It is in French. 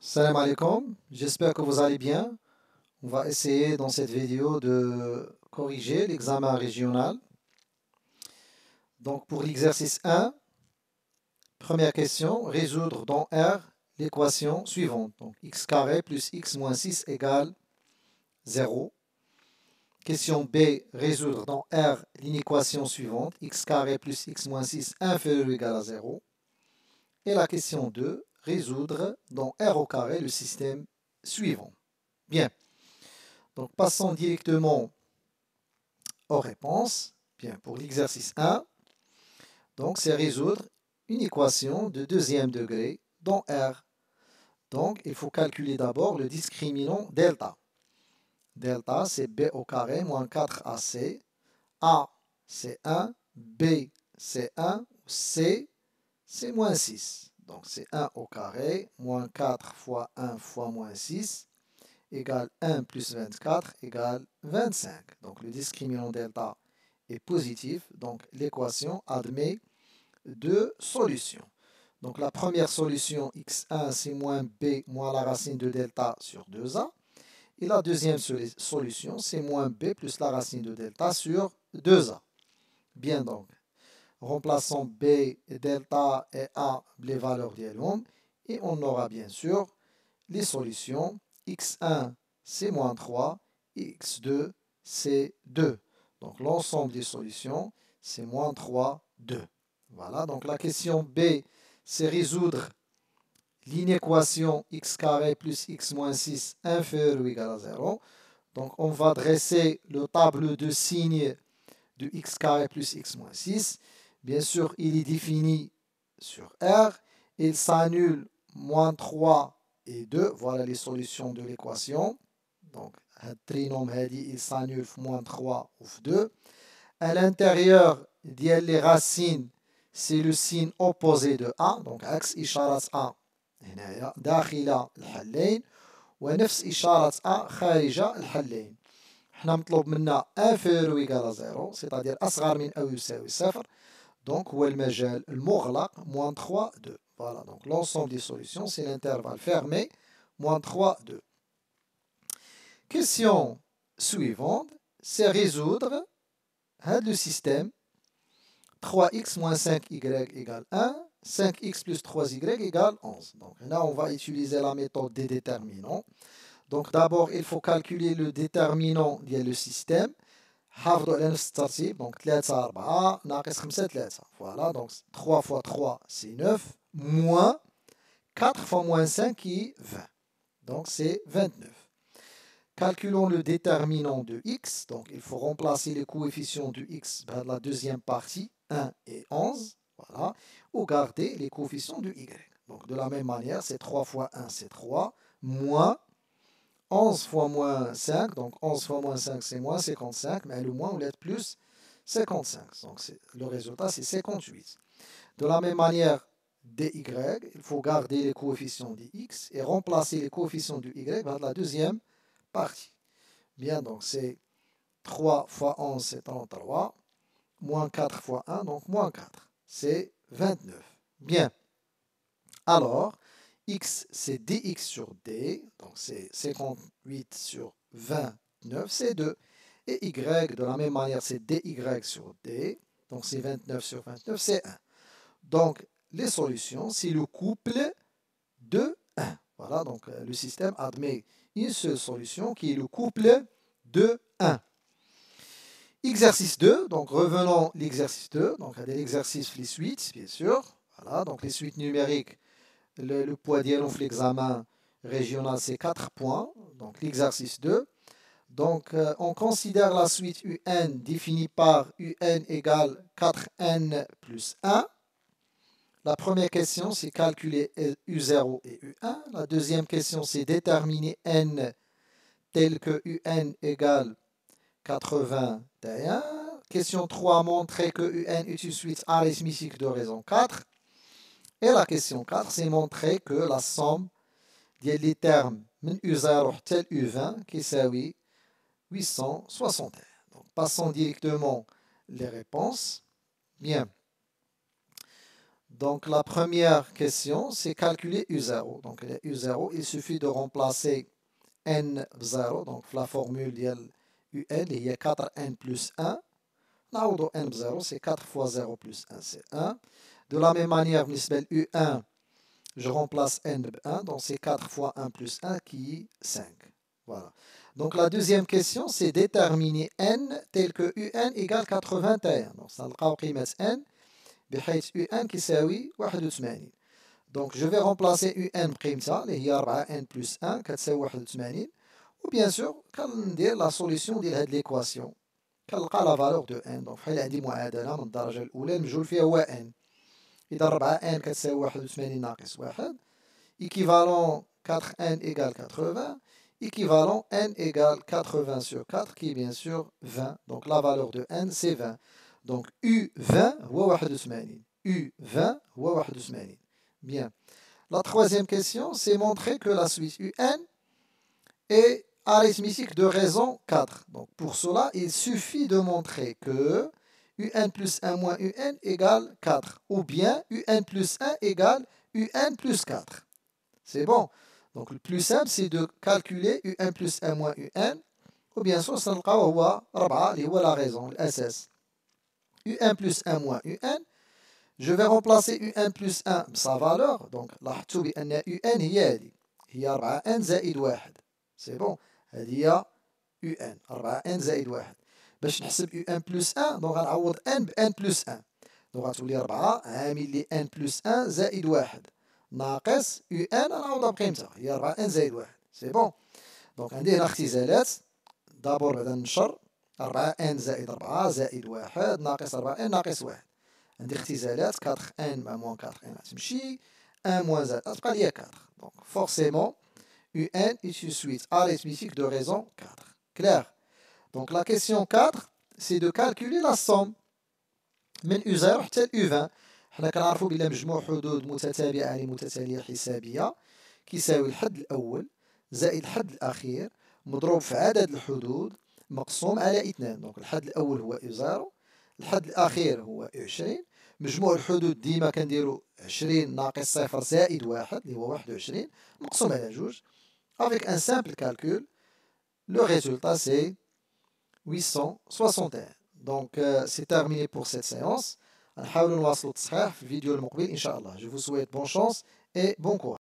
Salam alaikum, j'espère que vous allez bien. On va essayer dans cette vidéo de corriger l'examen régional. Donc pour l'exercice 1, première question, résoudre dans R l'équation suivante. Donc x carré plus x moins 6 égale 0. Question B, résoudre dans R l'inéquation suivante, x carré plus x moins 6 inférieur ou égal à 0. Et la question 2, résoudre dans R au carré le système suivant. Bien. Donc, passons directement aux réponses. Bien, pour l'exercice 1, donc c'est résoudre une équation de deuxième degré dans R. Donc, il faut calculer d'abord le discriminant delta. Delta, c'est b au carré moins 4ac. A, c'est 1. B, c'est 1. C, c'est moins 6. Donc, c'est 1 au carré moins 4 fois 1 fois moins 6. Égale 1 plus 24 égale 25. Donc le discriminant delta est positif. Donc l'équation admet deux solutions. Donc la première solution, x1, c'est moins b moins la racine de delta sur 2a. Et la deuxième solution, c'est moins b plus la racine de delta sur 2a. Bien donc, remplaçons b, delta et a les valeurs d'Helmholtz. Et on aura bien sûr les solutions x1 c'est moins 3, x2 c'est 2. Donc l'ensemble des solutions c'est moins 3, 2. Voilà, donc la question B c'est résoudre l'inéquation x carré plus x moins 6 inférieur ou égal à 0. Donc on va dresser le tableau de signes de x carré plus x moins 6. Bien sûr, il est défini sur R. Il s'annule moins 3 et 2. Voilà les solutions de l'équation. Donc, le trinôme il s'annule moins 3 ou 2. À l'intérieur, les racines, c'est le signe opposé de A. Donc, axe إشارة A هنا داخل الحلين ونفس إشارة A خارج الحلين. احنا مطلوب منا inférieur ou égal à 0, c'est-à-dire أصغر من أو يساوي صفر. Donc, هو المجال المغلق moins 3, 2. Voilà, donc l'ensemble des solutions, c'est l'intervalle fermé, moins 3, 2. Question suivante, c'est résoudre le système 3x moins 5y égale 1, 5x plus 3y égale 11. Donc là, on va utiliser la méthode des déterminants. Donc d'abord, il faut calculer le déterminant du système. حافظوا على نفس الترتيب. Donc 3 4 ناقص 5 3. Voilà, donc 3 fois 3 c'est 9, moins 4 fois moins 5 qui est 20. Donc c'est 29. Calculons le déterminant de x. Donc il faut remplacer les coefficients de x dans la deuxième partie, 1 et 11. Voilà. Ou garder les coefficients de y. Donc de la même manière, c'est 3 fois 1 c'est 3, moins 11 fois moins 5, donc 11 fois moins 5 c'est moins 55, mais le moins ou l'être plus 55. Donc le résultat c'est 58. De la même manière, dy, il faut garder les coefficients de x et remplacer les coefficients de y dans la deuxième partie. Bien, donc c'est 3 fois 11 c'est 33, moins 4 fois 1, donc moins 4, c'est 29. Bien, alors x c'est dx sur d, donc c'est 58 sur 29, c'est 2. Et y, de la même manière, c'est dy sur d, donc c'est 29 sur 29, c'est 1. Donc les solutions, c'est le couple de 1. Voilà, donc le système admet une seule solution qui est le couple de 1. Exercice 2, donc revenons à l'exercice 2, donc l'exercice les suites, bien sûr. Voilà, donc les suites numériques. Le poids d'Yalon l'examen régional, c'est 4 points. Donc l'exercice 2. Donc on considère la suite UN définie par UN égale 4N plus 1. La première question, c'est calculer U0 et U1. La deuxième question, c'est déterminer N tel que UN égale 81. Question 3, montrer que UN est une suite arithmétique de raison 4. Et la question 4, c'est montrer que la somme des termes من U0 حتى U20 qui s'appelle 861. Donc, passons directement les réponses. Bien. Donc la première question, c'est calculer U0. Donc U0, il suffit de remplacer n 0. Donc la formule de UN, il y a 4n plus 1. نعوضو n 0, c'est 4 fois 0 plus 1, c'est 1. De la même manière, U1, je remplace n de 1, donc c'est 4 fois 1 plus 1 qui est 5. Voilà. Donc la deuxième question, c'est déterminer n tel que UN égale 81. Donc ça نلقاو قيمة n بحيث UN كيساوي 81. Donc je vais remplacer UN بقيمتها اللي هي 4n plus 1 كتساوي 81. Ou bien sûr, كندير la solution ديال هاد l'équation. كنلقى لا فالور دو ان. دونك بحال عندي معادله من الدرجه الاولى المجهول فيها هو ان. اذا 4 ان كتساوي 81 ناقص 1 ايكيفالون 4 ان ايكال 80 ايكيفالون ان ايكال 80 sur 4 qui est bien sûr 20. Donc la valeur de n c'est 20. Donc U20 هو 81. U20 هو 81. Bien. La troisième question, c'est montrer que la suite UN est arithmétique de raison 4. Donc pour cela, il suffit de montrer que UN plus 1 moins UN égale 4. Ou bien UN plus 1 égale UN plus 4. C'est bon. Donc le plus simple, c'est de calculer UN plus 1 moins UN. Ou bien sûr, ça هو 4 اللي هو la raison, l'SS. UN plus 1 moins UN. Je vais remplacer UN plus 1 sa valeur. Donc لاحظتوا بأن UN هي 4N زائد 1. C'est bon. هذه هي UN 4N زائد 1. باش نحسب UN بلس 1 دونك غنعوض N ب N بلس 1. دونك غتولي 4 عامل لي N بلس 1 زائد 1 ناقص UN غنعوضها بقيمتها هي 4N زائد 1. سي بون. دونك عندي هنا اختزالات. دابور بعدا نشر 4N زائد 4 زائد 1 ناقص 4N ناقص 1. عندي اختزالات 4N مع موان 4N غتمشي 1 موان زائد غتبقى ليا 4. دونك فورسيمون UN est une suite arithmétique de raison 4. Clair? Donc la question 4, c'est de calculer la somme من U0 حتى U20. حنا كنعرفوا بلا مجموع حدود متتابعة لمتتالية حسابية كيساوي الحد الأول زائد الحد الأخير مضروب في عدد الحدود مقسوم على 2. دونك الحد الأول هو U0 الحد الأخير هو U20. مجموع الحدود ديما كنديرو 20 ناقص 0 زائد 1 اللي هو 21 مقسوم على 2. Avec un simple calcul, le résultat c'est 861. Donc c'est terminé pour cette séance. نحاولوا نواصلوا التصحيح في الفيديو المقبل إن شاء الله. Je vous souhaite bonne chance et bon courage.